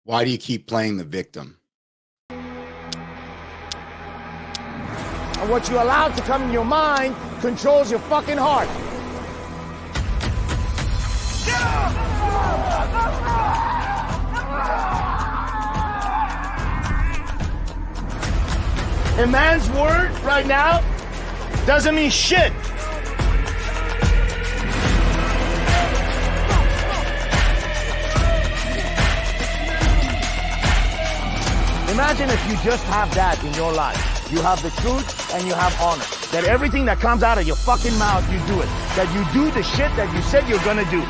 Why do you keep playing the victim? And what you allow to come in your mind controls your fucking heart. A man's word right now doesn't mean shit. Imagine if you just have that in your life. You have the truth and you have honor. That everything that comes out of your fucking mouth, you do it. That you do the shit that you said you're gonna do.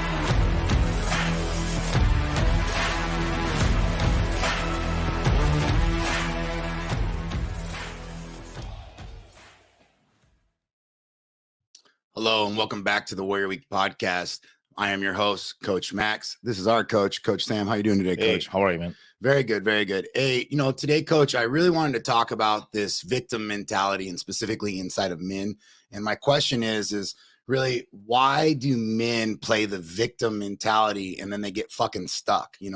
Hello and welcome back to the Warrior Week podcast. I am your host, Coach Max. This is our coach, Coach Sam. How you doing today, Coach? Hey, how are you, man? Very good, very good. Hey, today, Coach, I really wanted to talk about this victim mentality and specifically inside of men. And my question is really, why do men play the victim mentality and then they get fucking stuck? They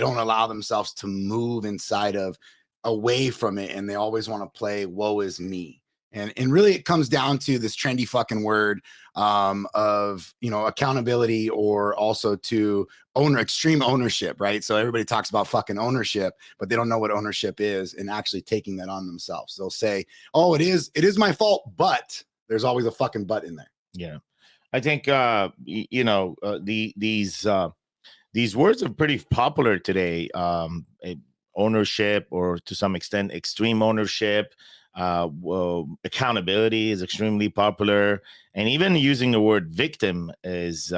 don't allow themselves to move inside of, away from it, and they always want to play woe is me. And really it comes down to this trendy fucking word of, accountability, or also to extreme ownership, right? So everybody talks about fucking ownership, but they don't know what ownership is and actually taking that on themselves. They'll say, oh, it is my fault, but there's always a fucking but in there. Yeah. I think, these words are pretty popular today. Ownership, or to some extent, extreme ownership. Accountability is extremely popular, and even using the word victim is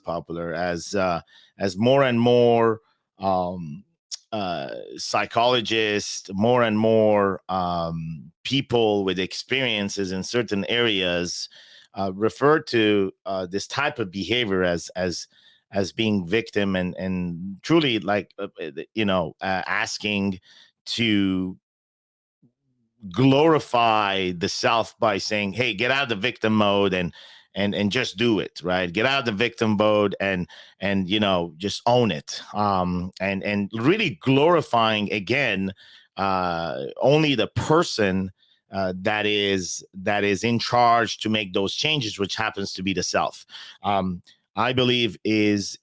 popular as more and more psychologists, more and more people with experiences in certain areas refer to this type of behavior as being victim, and truly asking to glorify the self by saying, hey, get out of the victim mode and just do it, right? Get out of the victim mode and just own it. And really glorifying again only the person that is in charge to make those changes, which happens to be the self. I believe it's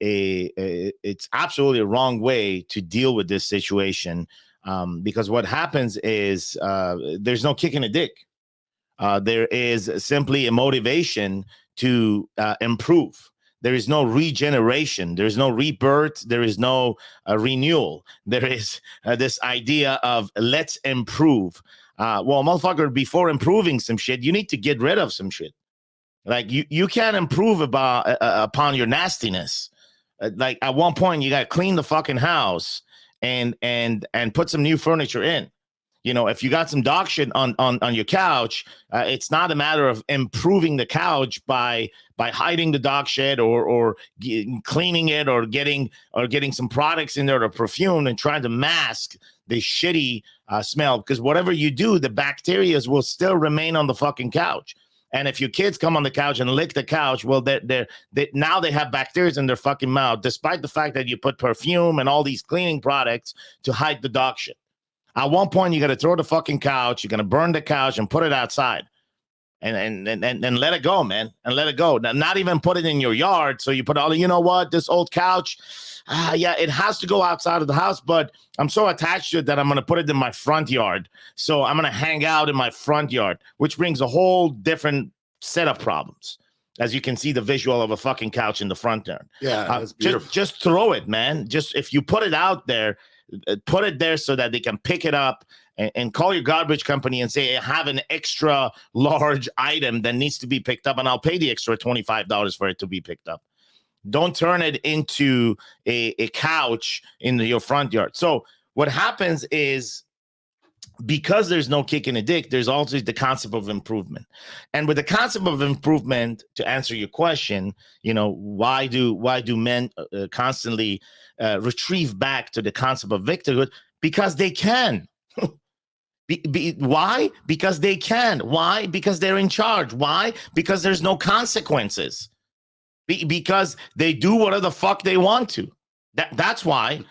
absolutely a wrong way to deal with this situation. Because what happens is there's no kick in the dick. There is simply a motivation to improve. There is no regeneration. There is no rebirth. There is no renewal. There is this idea of let's improve. Well, motherfucker, before improving some shit, you need to get rid of some shit. Like you can't improve upon your nastiness. Like at one point, you got to clean the fucking house and put some new furniture in. If you got some dog shit on your couch, it's not a matter of improving the couch by hiding the dog shit or cleaning it or getting some products in there or perfume and trying to mask the shitty smell. Because whatever you do, the bacteria will still remain on the fucking couch. And if your kids come on the couch and lick the couch, well, now they have bacteria in their fucking mouth, despite the fact that you put perfume and all these cleaning products to hide the dog shit. At one point, you got to throw the fucking couch. You're going to burn the couch and put it outside and let it go, man, and let it go. Not even put it in your yard. So you put this old couch, it has to go outside of the house, but I'm so attached to it that I'm going to put it in my front yard. So I'm going to hang out in my front yard, which brings a whole different set of problems. As you can see, the visual of a fucking couch in the front yard. Yeah, that's beautiful. Just throw it, man. Just if you put it out there, put it there so that they can pick it up and call your garbage company and say, I have an extra large item that needs to be picked up, and I'll pay the extra $25 for it to be picked up. Don't turn it into a couch in your front yard. So what happens is, because there's no kick in the dick, there's also the concept of improvement. And with the concept of improvement, to answer your question, why do men constantly retrieve back to the concept of victimhood? Because they can. Why? Because they can. Why? Because they're in charge. Why? Because there's no consequences. Because they do whatever the fuck they want to. That's why.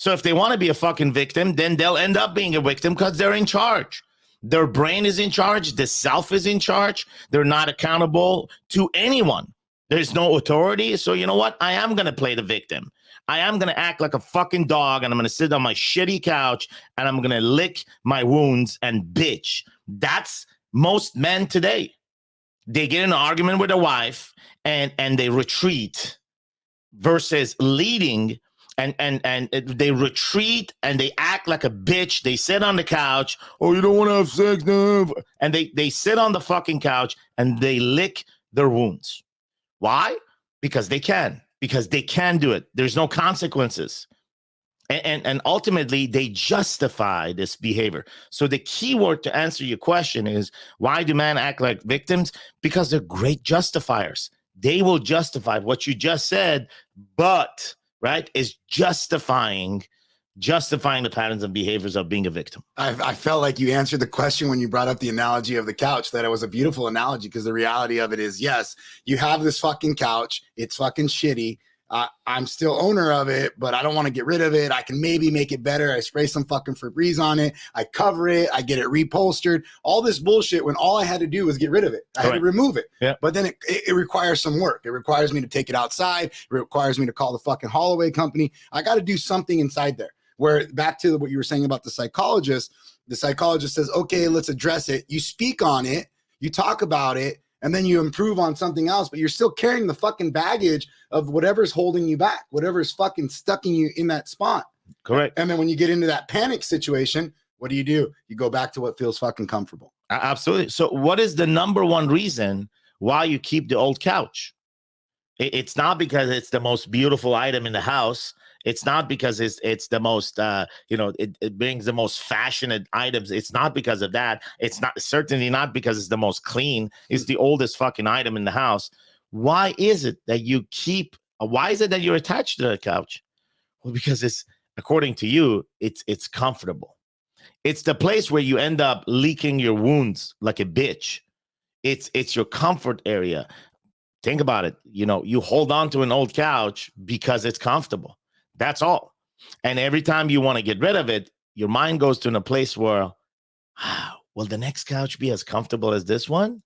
So if they want to be a fucking victim, then they'll end up being a victim because they're in charge. Their brain is in charge. The self is in charge. They're not accountable to anyone. There's no authority. So you know what? I am going to play the victim. I am going to act like a fucking dog, and I'm going to sit on my shitty couch, and I'm going to lick my wounds and bitch. That's most men today. They get in an argument with their wife, and they retreat versus leading. And they retreat and they act like a bitch. They sit on the couch. Oh, you don't want to have sex, no. And they sit on the fucking couch and they lick their wounds. Why? Because they can. Because they can do it. There's no consequences. And ultimately, they justify this behavior. So the key word to answer your question is, why do men act like victims? Because they're great justifiers. They will justify what you just said, but... right, is justifying the patterns and behaviors of being a victim. I felt like you answered the question when you brought up the analogy of the couch, that it was a beautiful analogy, because the reality of it is, yes, you have this fucking couch. It's fucking shitty. I'm still owner of it, but I don't want to get rid of it. I can maybe make it better. I spray some fucking Febreze on it. I cover it. I get it repolstered. All this bullshit when all I had to do was get rid of it. I had to remove it. Yeah. But then it requires some work. It requires me to take it outside. It requires me to call the fucking haul-away company. I got to do something inside there. Where back to what you were saying about the psychologist says, okay, let's address it. You speak on it. You talk about it. And then you improve on something else, but you're still carrying the fucking baggage of whatever's holding you back, whatever's fucking stucking you in that spot. Correct. And then when you get into that panic situation, what do? You go back to what feels fucking comfortable. Absolutely. So what is the number one reason why you keep the old couch? It's not because it's the most beautiful item in the house. It's not because it's the most, it brings the most fashioned items. It's not because of that. It's not certainly not because it's the most clean. It's the oldest fucking item in the house. Why is it that why is it that you're attached to the couch? Well, because it's, according to you, it's comfortable. It's the place where you end up leaking your wounds like a bitch. It's your comfort area. Think about it. You hold on to an old couch because it's comfortable. That's all. And every time you want to get rid of it, your mind goes to a place where, will the next couch be as comfortable as this one?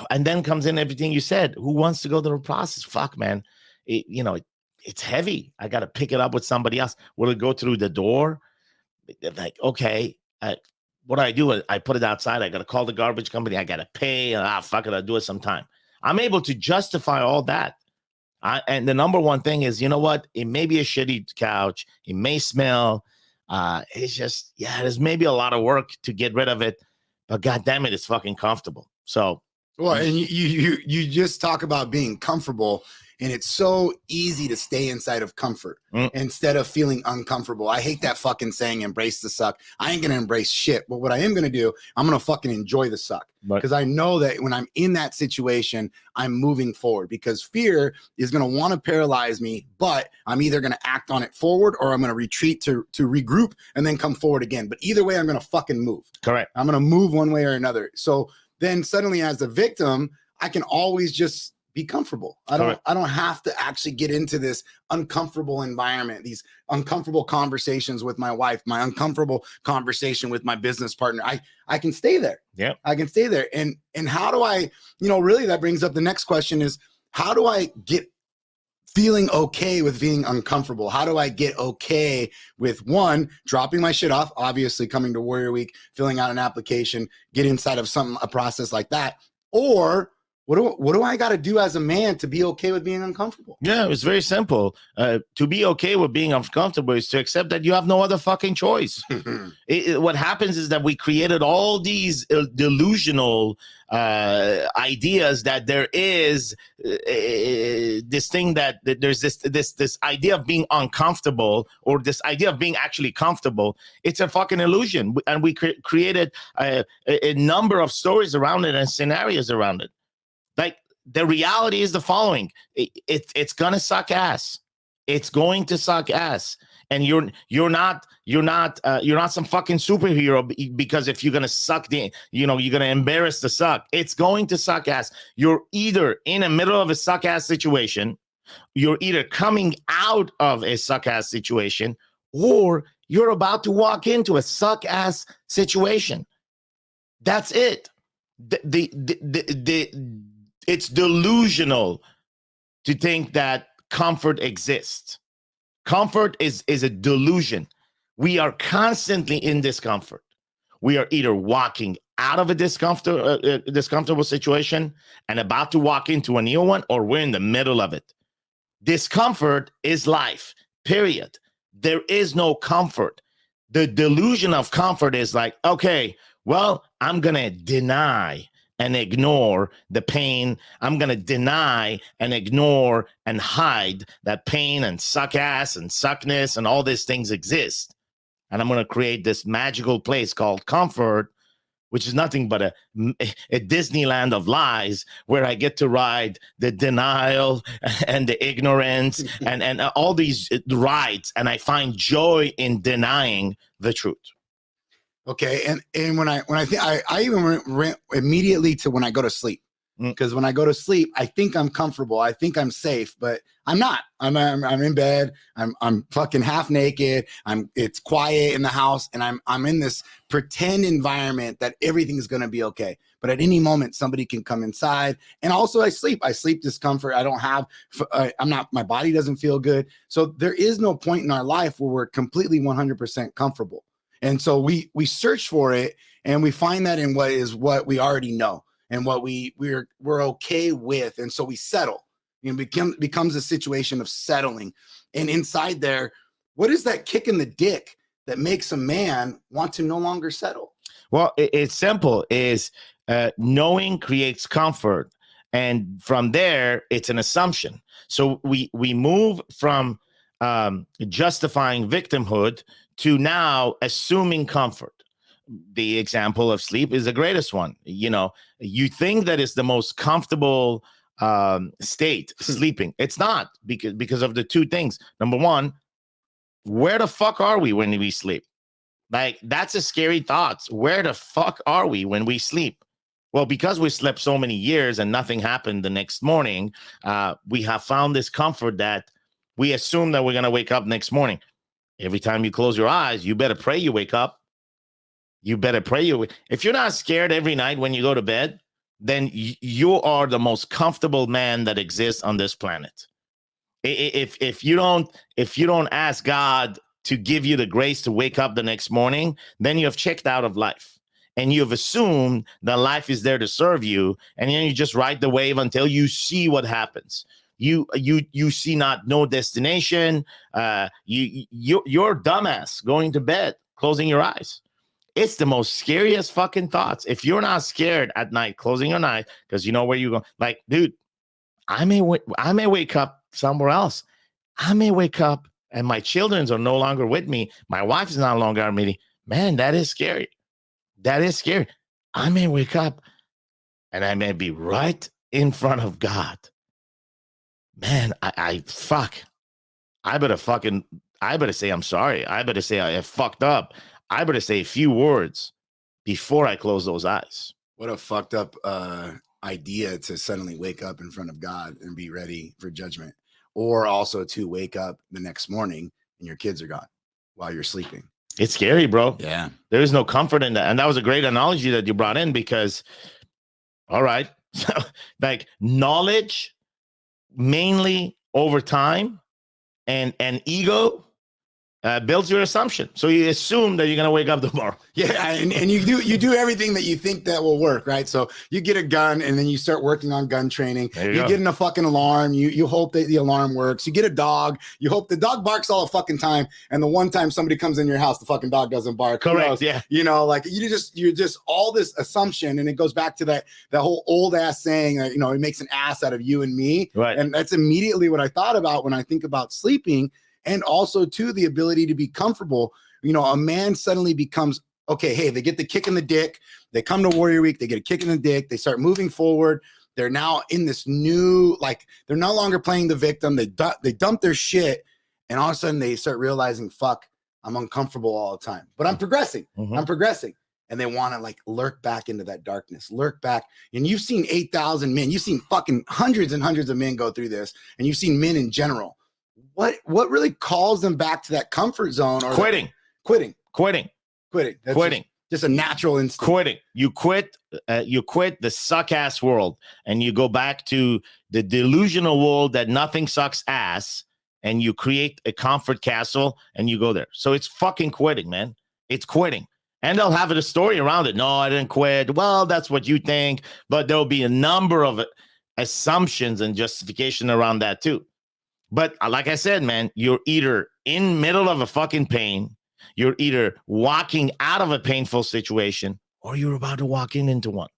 And then comes in everything you said. Who wants to go through the process? Fuck, man. It's heavy. I got to pick it up with somebody else. Will it go through the door? Like, okay, what do? I put it outside. I got to call the garbage company. I got to pay. Fuck it. I'll do it sometime. I'm able to justify all that. And the number one thing is, you know what? It may be a shitty couch. It may smell. It's just, there's maybe a lot of work to get rid of it. But God damn it, it's fucking comfortable. So. Well, and you just talk about being comfortable. And it's so easy to stay inside of comfort instead of feeling uncomfortable. I hate that fucking saying, embrace the suck. I ain't going to embrace shit. But what I am going to do, I'm going to fucking enjoy the suck. Because I know that when I'm in that situation, I'm moving forward. Because fear is going to want to paralyze me, but I'm either going to act on it forward or I'm going to retreat to regroup and then come forward again. But either way, I'm going to fucking move. Correct. I'm going to move one way or another. So then suddenly as the victim, I can always just be comfortable. I don't have to actually get into this uncomfortable environment, these uncomfortable conversations with my wife, my uncomfortable conversation with my business partner. I can stay there. Yeah. I can stay there. And how do I, really that brings up the next question is, how do I get feeling okay with being uncomfortable? How do I get okay with, one, dropping my shit off, obviously coming to Warrior Week, filling out an application, get inside of a process like that, or what do I got to do as a man to be okay with being uncomfortable? Yeah, it's very simple. To be okay with being uncomfortable is to accept that you have no other fucking choice. What happens is that we created all these delusional ideas that there is this thing that there's this idea of being uncomfortable, or this idea of being actually comfortable. It's a fucking illusion, and we created a number of stories around it and scenarios around it. Like, the reality is the following: it's gonna suck ass. It's going to suck ass, and you're not some fucking superhero, because if you're gonna suck you're gonna embarrass the suck. It's going to suck ass. You're either in the middle of a suck ass situation, you're either coming out of a suck ass situation, or you're about to walk into a suck ass situation. That's it. It's delusional to think that comfort exists. Comfort is a delusion. We are constantly in discomfort. We are either walking out of a discomfortable situation and about to walk into a new one, or we're in the middle of it. Discomfort is life, period. There is no comfort. The delusion of comfort is like, okay, well, I'm going to deny and ignore the pain. I'm going to deny and ignore and hide that pain and suck ass and suckness and all these things exist. And I'm going to create this magical place called comfort, which is nothing but a Disneyland of lies, where I get to ride the denial and the ignorance and all these rides. And I find joy in denying the truth. Okay. And when I think I even went immediately to when I go to sleep, because when I go to sleep, I think I'm comfortable. I think I'm safe, but I'm not. I'm in bed. I'm fucking half naked. It's quiet in the house, and I'm in this pretend environment that everything's going to be okay. But at any moment, somebody can come inside. And also I sleep discomfort. I don't have, my body doesn't feel good. So there is no point in our life where we're completely 100% comfortable. And so we search for it, and we find that in what we already know and what we're okay with. And so we settle. It becomes a situation of settling. And inside there, what is that kick in the dick that makes a man want to no longer settle? Well, it's simple. Is knowing creates comfort, and from there, it's an assumption. So we move from justifying victimhood to now assuming comfort. The example of sleep is the greatest one. You think that it's the most comfortable state, sleeping. It's not, because of the two things. Number one, where the fuck are we when we sleep? Like, that's a scary thought. Where the fuck are we when we sleep? Well, because we slept so many years and nothing happened the next morning, we have found this comfort that we assume that we're going to wake up next morning. Every time you close your eyes, you better pray you wake up. You better pray if you're not scared every night when you go to bed, then you are the most comfortable man that exists on this planet. If you don't ask God to give you the grace to wake up the next morning, then you have checked out of life, and you have assumed that life is there to serve you, and then you just ride the wave until you see what happens. You see no destination. You're dumbass going to bed, closing your eyes. It's the most scariest fucking thoughts. If you're not scared at night, closing your eyes, because you know where you go. Like, dude, I may wake up somewhere else. I may wake up and my children are no longer with me. My wife is no longer with me. Man, that is scary. That is scary. I may wake up and I may be right in front of God. Man, I better say I'm sorry. I better say I fucked up. I better say a few words before I close those eyes. What a fucked up idea to suddenly wake up in front of God and be ready for judgment, or also to wake up the next morning and your kids are gone while you're sleeping. It's scary, bro. Yeah. There is no comfort in that. And that was a great analogy that you brought in, because, all right, so like knowledge mainly over time and ego builds your assumption. So you assume that you're going to wake up tomorrow. Yeah. And you do everything that you think that will work, right? So you get a gun and then you start working on gun training. You get in a fucking alarm. You hope that the alarm works. You get a dog. You hope the dog barks all the fucking time. And the one time somebody comes in your house, the fucking dog doesn't bark. Correct. Yeah. Like you're just all this assumption. And it goes back to that whole old ass saying that, it makes an ass out of you and me. Right. And that's immediately what I thought about when I think about sleeping. And also, too, the ability to be comfortable. A man suddenly becomes, okay, hey, they get the kick in the dick. They come to Warrior Week. They get a kick in the dick. They start moving forward. They're now in this new, they're no longer playing the victim. They dump their shit. And all of a sudden, they start realizing, fuck, I'm uncomfortable all the time. But I'm progressing. Mm-hmm. I'm progressing. And they want to, lurk back into that darkness. Lurk back. And you've seen 8,000 men. You've seen fucking hundreds and hundreds of men go through this. And you've seen men in general. what really calls them back to that comfort zone? Or Quitting. That's just a natural instinct. Quitting. You quit the suck ass world, and you go back to the delusional world that nothing sucks ass, and you create a comfort castle and you go there. So it's fucking quitting, man. It's quitting. And they'll have a story around it. No, I didn't quit. Well, that's what you think. But there'll be a number of assumptions and justification around that too. But like I said, man, you're either in middle of a fucking pain, you're either walking out of a painful situation, or you're about to walk into one.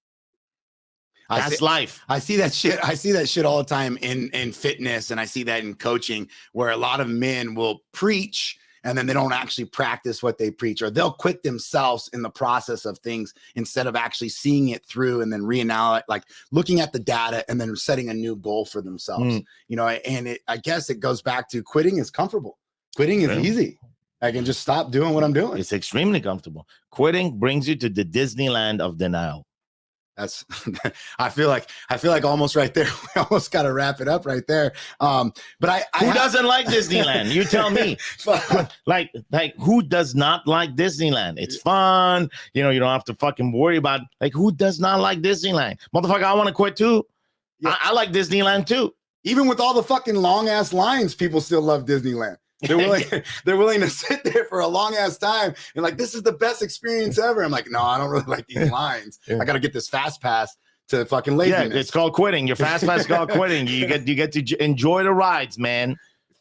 That's life. I see that shit. I see that shit all the time in fitness, and I see that in coaching, where a lot of men will preach and then they don't actually practice what they preach, or they'll quit themselves in the process of things instead of actually seeing it through and then reanalyze, like looking at the data and then setting a new goal for themselves. You know, and I guess it goes back to quitting is comfortable. Quitting is easy. I can just stop doing what I'm doing. It's extremely comfortable. Quitting brings you to the Disneyland of denial. That's I feel like almost right there. We almost got to wrap it up right there. But who doesn't like Disneyland? You tell me. like who does not like Disneyland? It's fun. You know, you don't have to fucking worry about, like, who does not like Disneyland? Motherfucker, I want to quit too. Yeah. I like Disneyland too. Even with all the fucking long ass lines, people still love Disneyland. They're willing to sit there for a long ass time and like, this is the best experience ever. I'm like, no, I don't really like these lines. I got to get this fast pass to fucking laziness. Yeah, it's called quitting. Your fast pass is called quitting. You get to enjoy the rides, man.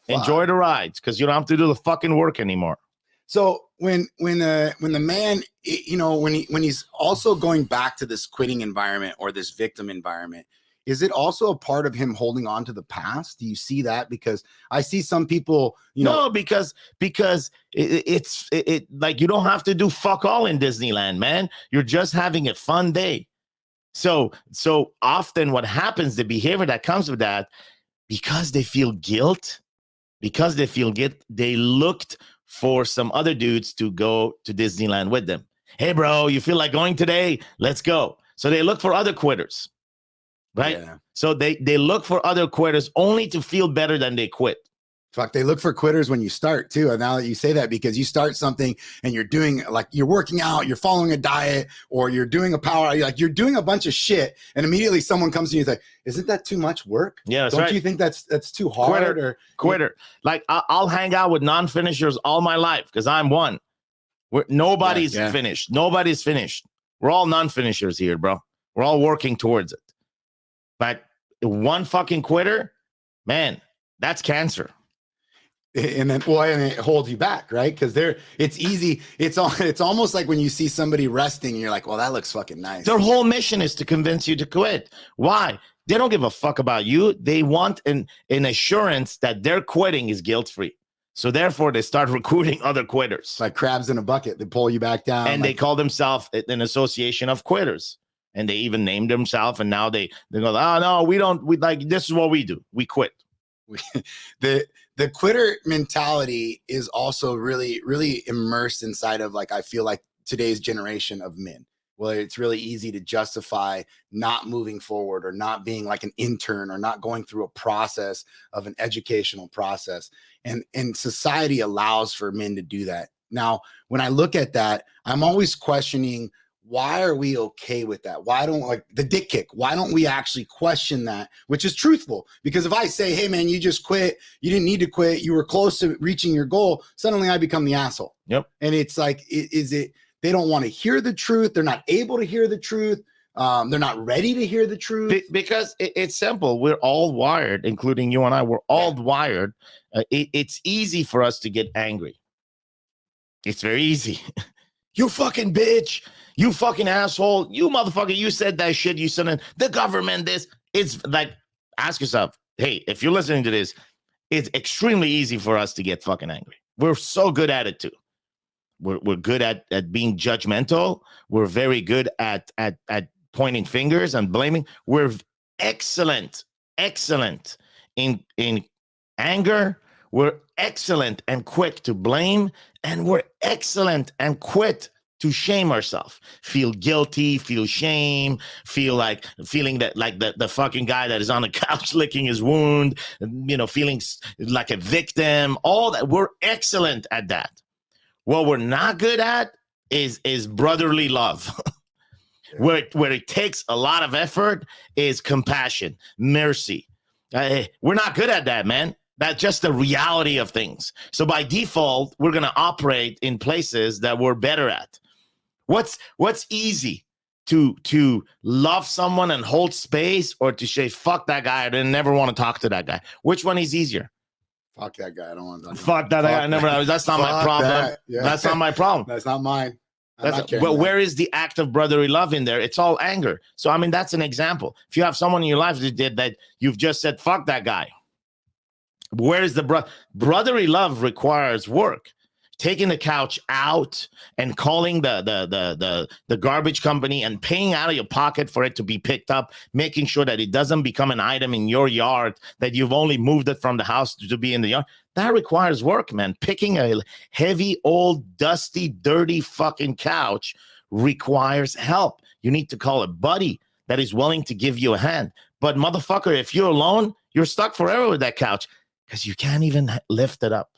Fuck. Enjoy the rides, because you don't have to do the fucking work anymore. So when the man, you know, when he's also going back to this quitting environment or this victim environment, is it also a part of him holding on to the past? Do you see that? Because I see some people, you know. No, because it's like, you don't have to do fuck all in Disneyland, man. You're just having a fun day. So often what happens, the behavior that comes with that, because they feel guilt, they looked for some other dudes to go to Disneyland with them. Hey, bro, you feel like going today? Let's go. So they look for other quitters. Right. Yeah. So they look for other quitters only to feel better than they quit. Fuck, they look for quitters when you start too. And now that you say that, because you start something and you're doing, like, you're working out, you're following a diet, or you're doing a power, like you're doing a bunch of shit, and immediately someone comes to you and like, isn't that too much work? Yeah, that's don't right. you think that's too hard? Quitter. Like, I'll hang out with non-finishers all my life because I'm one. Nobody's finished. Nobody's finished. We're all non-finishers here, bro. We're all working towards it. But one fucking quitter, man, that's cancer. And then, and it holds you back, right? Because it's easy. It's almost like when you see somebody resting, and you're like, well, that looks fucking nice. Their whole mission is to convince you to quit. Why? They don't give a fuck about you. They want an assurance that their quitting is guilt-free. So therefore, they start recruiting other quitters. Like crabs in a bucket. They pull you back down. And they call themselves an association of quitters. And they even named themselves, and now they go, oh no, we like, this is what we do. We quit. The quitter mentality is also really, really immersed inside of, like, I feel like today's generation of men. Well, it's really easy to justify not moving forward, or not being like an intern, or not going through a process of an educational process. And society allows for men to do that. Now, when I look at that, I'm always questioning, why are we okay with that? Why don't, like the dick kick, why don't we actually question that, which is truthful? Because if I say, hey man, you just quit, you didn't need to quit, you were close to reaching your goal, suddenly I become the asshole. Yep. And it's like, they don't want to hear the truth. They're not able to hear the truth. They're not ready to hear the truth. Because it's simple. We're all wired, including you and I, we're all wired. It's easy for us to get angry. It's very easy. You fucking bitch. You fucking asshole. You motherfucker. You said that shit. You said the government this. It's like, ask yourself, hey, if you're listening to this, it's extremely easy for us to get fucking angry. We're so good at it too. We're good at being judgmental. We're very good at pointing fingers and blaming. We're excellent in anger. We're excellent and quick to blame, and we're excellent and quick to shame ourselves, feel guilty, feel shame, feeling that like the fucking guy that is on the couch licking his wound, feeling like a victim, all that. We're excellent at that. What we're not good at is brotherly love. Where it takes a lot of effort is compassion, mercy. We're not good at that, man. That's just the reality of things. So by default, we're going to operate in places that we're better at. What's easy? To love someone and hold space, or to say, fuck that guy, I didn't never want to talk to that guy? Which one is easier? Fuck that guy. I don't want to talk to him. Fuck that guy. That's not my problem. That. Yeah. That's not my problem. That's not mine. But where is the act of brotherly love in there? It's all anger. So, I mean, that's an example. If you have someone in your life that you've just said, fuck that guy. Where is the brotherly love? Requires work. Taking the couch out and calling the garbage company and paying out of your pocket for it to be picked up, making sure that it doesn't become an item in your yard, that you've only moved it from the house to be in the yard. That requires work, man. Picking a heavy, old, dusty, dirty fucking couch requires help. You need to call a buddy that is willing to give you a hand. But motherfucker, if you're alone, you're stuck forever with that couch because you can't even lift it up.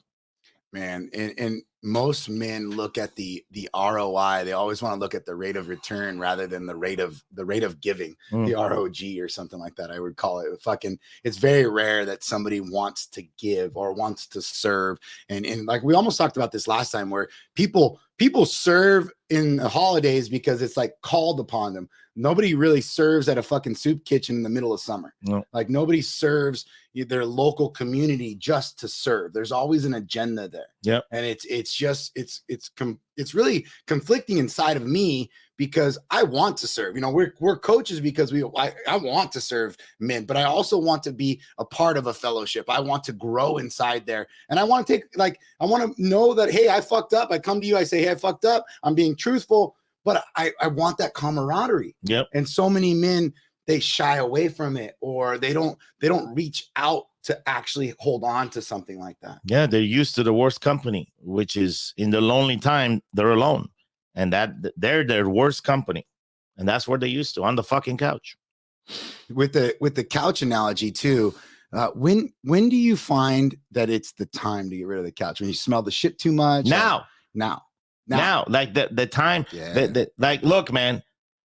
Man, and most men look at the ROI. They always want to look at the rate of return rather than the rate of giving, the ROG or something like that. I would call it. It's very rare that somebody wants to give or wants to serve. And like we almost talked about this last time, where people serve in the holidays because it's like called upon them. Nobody really serves at a fucking soup kitchen in the middle of summer. No. Like nobody serves their local community just to serve. There's always an agenda there. Yeah. And it's really conflicting inside of me because I want to serve. We're coaches because I want to serve men, but I also want to be a part of a fellowship. I want to grow inside there. And I want to I want to know that, hey, I fucked up. I come to you, I say, hey, I fucked up. I'm being truthful, but I want that camaraderie. Yep. And so many men, they shy away from it, or they don't reach out to actually hold on to something like that. Yeah, they're used to the worst company, which is in the lonely time, they're alone. And that they're their worst company. And that's where they're used to, on the fucking couch. With the couch analogy too, when do you find that it's the time to get rid of the couch? When you smell the shit too much? Now. Like the time, like, look, man,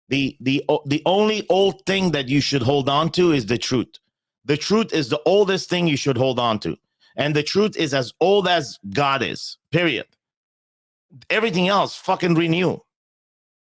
the only old thing that you should hold on to is the truth. The truth is the oldest thing you should hold on to. And the truth is as old as God is, period. Everything else, fucking renew.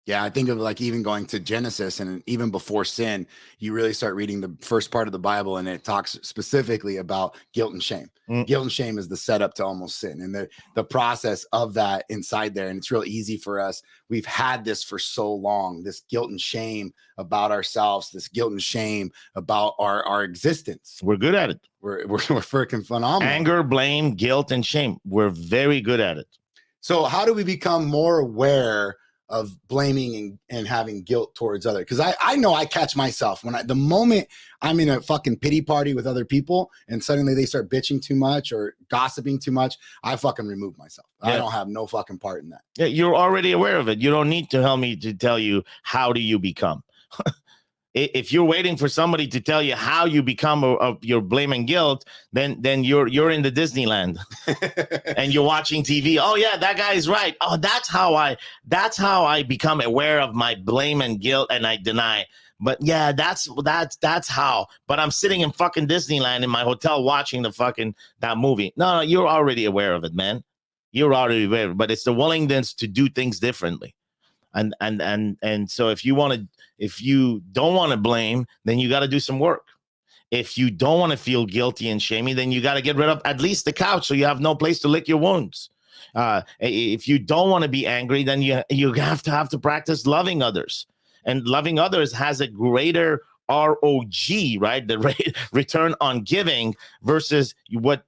Yeah, I think of like even going to Genesis, and even before sin, you really start reading the first part of the Bible, and it talks specifically about guilt and shame. Guilt and shame is the setup to almost sin, and the process of that inside there. And it's real easy for us. We've had this for so long, this guilt and shame about ourselves, this guilt and shame about our existence. We're good at it. We're freaking phenomenal. Anger, blame, guilt, and shame. We're very good at it. So how do we become more aware of blaming and having guilt towards others? Because I know I catch myself when the moment I'm in a fucking pity party with other people and suddenly they start bitching too much or gossiping too much, I fucking remove myself. Yeah. I don't have no fucking part in that. Yeah, you're already aware of it. You don't need to help me to tell you how do you become. If you're waiting for somebody to tell you how you become of your blame and guilt, then you're in the Disneyland and you're watching TV. Oh yeah, that guy is right. Oh, that's how I become aware of my blame and guilt, and I deny. But yeah, that's how. But I'm sitting in fucking Disneyland in my hotel watching that movie. No, you're already aware of it, man. You're already aware. But it's the willingness to do things differently. And so if you don't want to blame, then you got to do some work. If you don't want to feel guilty and shamey, then you got to get rid of at least the couch so you have no place to lick your wounds. If you don't want to be angry, then you have to practice loving others. And loving others has a greater ROG, right? The return on giving versus what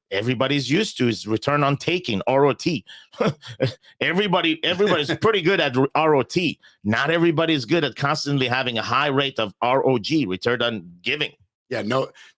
everybody's used to is return on taking, ROT. Everybody's pretty good at ROT. Not everybody's good at constantly having a high rate of ROG, return on giving. Yeah,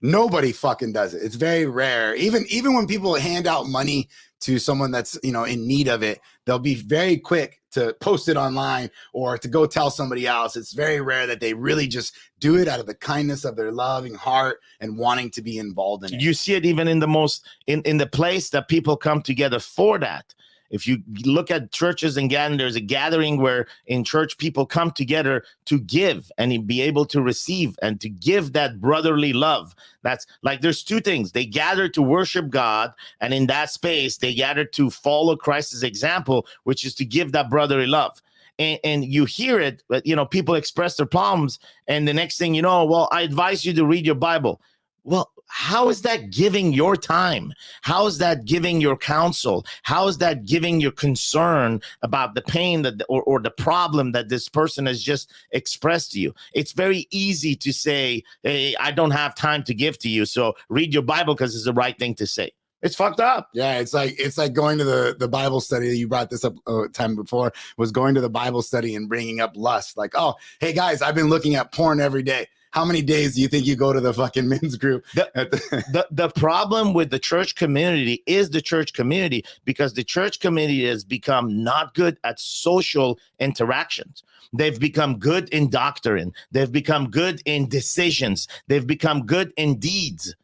nobody fucking does it. It's very rare. Even when people hand out money to someone that's, you know, in need of it, they'll be very quick to post it online or to go tell somebody else. It's very rare that they really just do it out of the kindness of their loving heart and wanting to be involved in it. You see it even in the most in the place that people come together for that. If you look at churches and gatherings, there's a gathering where in church people come together to give and be able to receive and to give that brotherly love. That's like, there's two things. They gather to worship God, and in that space, they gather to follow Christ's example, which is to give that brotherly love. And you hear it, but, you know, people express their problems, and the next thing you know, well, I advise you to read your Bible. Well, how is that giving your time? How is that giving your counsel? How is that giving your concern about the pain that or the problem that this person has just expressed to you? It's very easy to say, hey, I don't have time to give to you, so read your Bible because it's the right thing to say. It's fucked up. Yeah, it's like going to the Bible study. You brought this up time before, was going to the Bible study and bringing up lust. Like, oh, hey guys, I've been looking at porn every day. How many days do you think you go to the fucking men's group? The problem with the church community is the church community, because the church community has become not good at social interactions. They've become good in doctrine. They've become good in decisions. They've become good in deeds,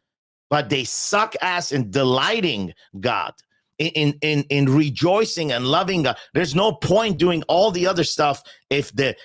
but they suck ass in delighting God. In rejoicing and loving God. There's no point doing all the other stuff if the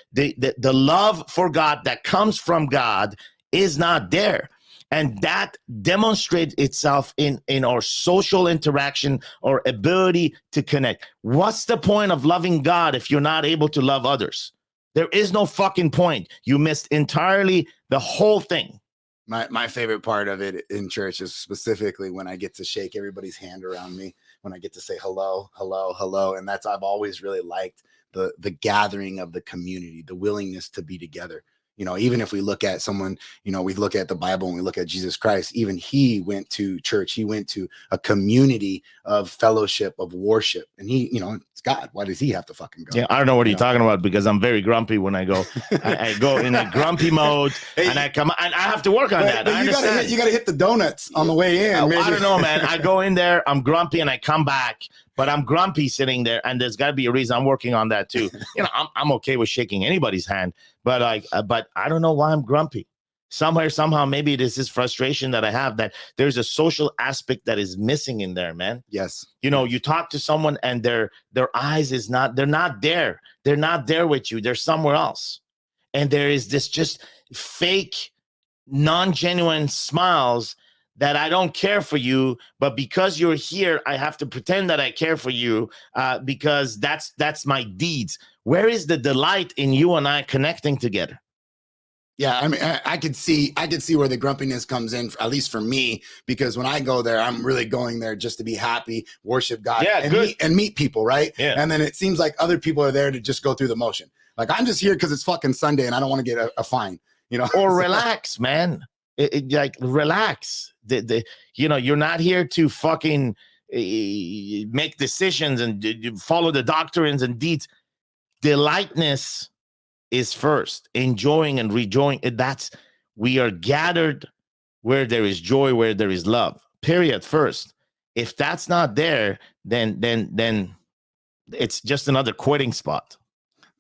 love for God that comes from God is not there. And that demonstrates itself in our social interaction or ability to connect. What's the point of loving God if you're not able to love others? There is no fucking point. You missed entirely the whole thing. My favorite part of it in church is specifically when I get to shake everybody's hand around me, when I get to say hello, hello, hello. And I've always really liked the gathering of the community, the willingness to be together. You know, even if we look at someone, you know, we look at the Bible and we look at Jesus Christ, even he went to church. He went to a community of fellowship, of worship. And he, you know, it's God. Why does he have to fucking go? Yeah, I don't know what you're talking about, because I'm very grumpy when I go. I go in a grumpy mode, and I come, and I have to work on that. But you gotta hit the donuts on the way in. I don't know, man. I go in there, I'm grumpy, and I come back, but I'm grumpy sitting there, and there's got to be a reason. I'm working on that too. You know, I'm okay with shaking anybody's hand, but but I don't know why I'm grumpy. Somehow, maybe it is this frustration that I have, that there's a social aspect that is missing in there, man. Yes. You know, you talk to someone and their eyes is not, they're not there. They're not there with you. They're somewhere else. And there is this just fake, non-genuine smiles that I don't care for you, but because you're here, I have to pretend that I care for you because that's my deeds. Where is the delight in you and I connecting together? Yeah, I mean, I could see where the grumpiness comes in, at least for me, because when I go there, I'm really going there just to be happy, worship God, and meet people, right? Yeah. And then it seems like other people are there to just go through the motion. Like, I'm just here because it's fucking Sunday and I don't want to get a fine, you know? Or relax, man. Like, relax. You know, you're not here to fucking make decisions and follow the doctrines and deeds. Delightness is first. Enjoying and rejoicing. We are gathered where there is joy, where there is love. Period. First. If that's not there, then it's just another quitting spot.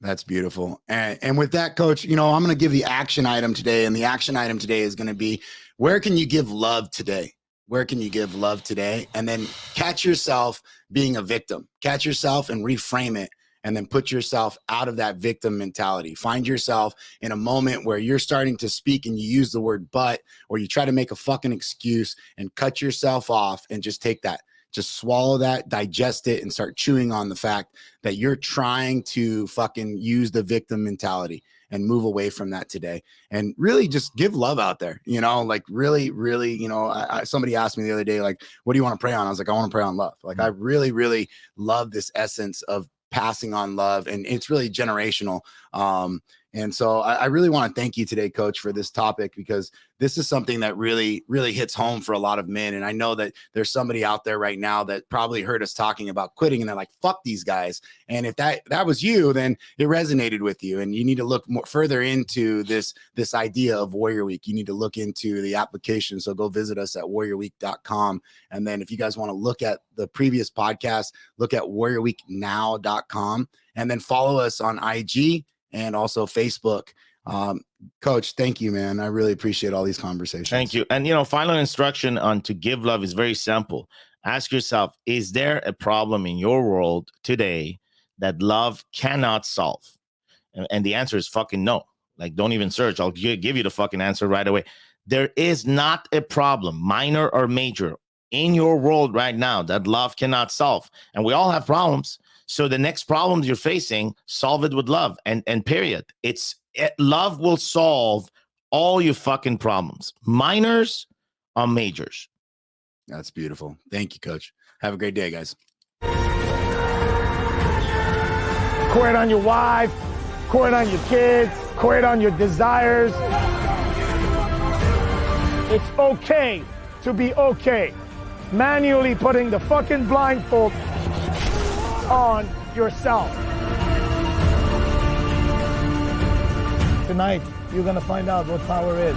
That's beautiful. And with that, Coach, you know, I'm going to give the action item today. And the action item today is going to be, where can you give love today? Where can you give love today? And then catch yourself being a victim. Catch yourself and reframe it. And then put yourself out of that victim mentality. Find yourself in a moment where you're starting to speak and you use the word but, or you try to make a fucking excuse, and cut yourself off and just take that. Just swallow that, digest it, and start chewing on the fact that you're trying to fucking use the victim mentality, and move away from that today. And really just give love out there, you know, like really, really, you know, somebody asked me the other day, like, what do you want to pray on? I was like, I want to pray on love. Like, I really, really love this essence of passing on love, and it's really generational. And so I really want to thank you today, Coach, for this topic, because this is something that really, really hits home for a lot of men. And I know that there's somebody out there right now that probably heard us talking about quitting and they're like, fuck these guys. And if that was you, then it resonated with you. And you need to look more further into this idea of Warrior Week. You need to look into the application. So go visit us at warriorweek.com. And then if you guys want to look at the previous podcast, look at warriorweeknow.com, and then follow us on IG and also Facebook. Coach, thank you, man. I really appreciate all these conversations. Thank you. And, final instruction on to give love is very simple. Ask yourself, is there a problem in your world today that love cannot solve? And the answer is fucking no. Like, don't even search. I'll give you the fucking answer right away. There is not a problem, minor or major, in your world right now that love cannot solve. And we all have problems. So the next problems you're facing, solve it with love, and period. Love will solve all your fucking problems, minors or majors. That's beautiful. Thank you, Coach. Have a great day, guys. Quit on your wife, quit on your kids, quit on your desires. It's okay to be okay. Manually putting the fucking blindfold on yourself. Tonight, you're gonna find out what power is.